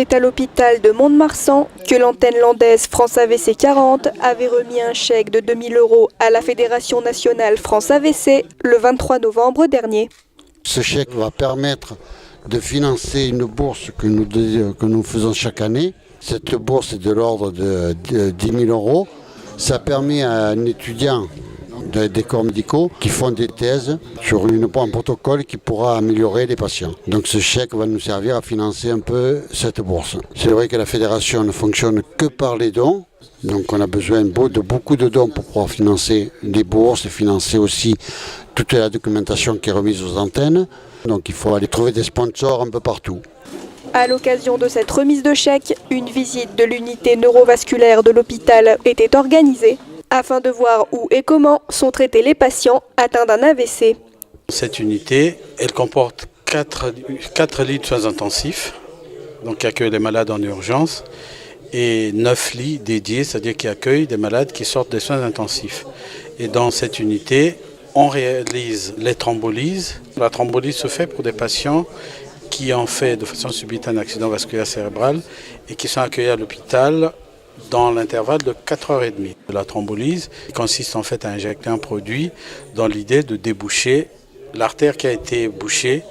C'est à l'hôpital de Mont-de-Marsan que l'antenne landaise France AVC 40 avait remis un chèque de 2 000 € à la Fédération nationale France AVC le 23 novembre dernier. Ce chèque va permettre de financer une bourse que nous faisons chaque année. Cette bourse est de l'ordre de 10 000 €. Ça permet à un étudiant des corps médicaux qui font des thèses sur un protocole qui pourra améliorer les patients. Donc ce chèque va nous servir à financer un peu cette bourse. C'est vrai que la fédération ne fonctionne que par les dons. Donc on a besoin de beaucoup de dons pour pouvoir financer les bourses et financer aussi toute la documentation qui est remise aux antennes. Donc il faut aller trouver des sponsors un peu partout. À l'occasion de cette remise de chèque, une visite de l'unité neurovasculaire de l'hôpital était organisée afin de voir où et comment sont traités les patients atteints d'un AVC. Cette unité, elle comporte 4 lits de soins intensifs, donc qui accueillent les malades en urgence, et 9 lits dédiés, c'est-à-dire qui accueillent des malades qui sortent des soins intensifs. Et dans cette unité, on réalise les thrombolyses. La thrombolyse se fait pour des patients qui ont fait de façon subite un accident vasculaire cérébral et qui sont accueillis à l'hôpital dans l'intervalle de 4h30. La thrombolyse consiste en fait à injecter un produit dans l'idée de déboucher l'artère qui a été bouchée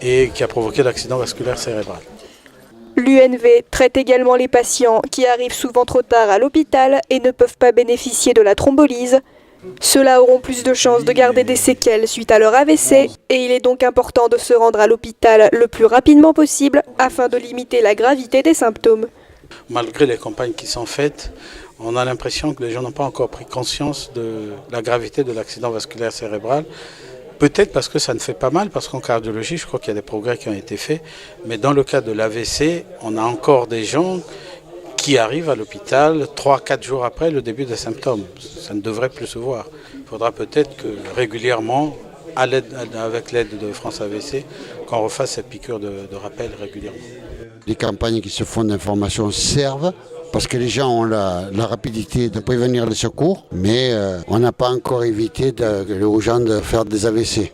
et qui a provoqué l'accident vasculaire cérébral. L'UNV traite également les patients qui arrivent souvent trop tard à l'hôpital et ne peuvent pas bénéficier de la thrombolyse. Ceux-là auront plus de chances de garder des séquelles suite à leur AVC et il est donc important de se rendre à l'hôpital le plus rapidement possible afin de limiter la gravité des symptômes. Malgré les campagnes qui sont faites, on a l'impression que les gens n'ont pas encore pris conscience de la gravité de l'accident vasculaire cérébral. Peut-être parce que ça ne fait pas mal, parce qu'en cardiologie, je crois qu'il y a des progrès qui ont été faits. Mais dans le cas de l'AVC, on a encore des gens qui arrivent à l'hôpital 3-4 jours après le début des symptômes. Ça ne devrait plus se voir. Il faudra peut-être que régulièrement, avec l'aide de France AVC, qu'on refasse cette piqûre de rappel régulièrement. Les campagnes qui se font d'information servent parce que les gens ont la rapidité de prévenir les secours, mais on n'a pas encore évité aux gens de faire des AVC.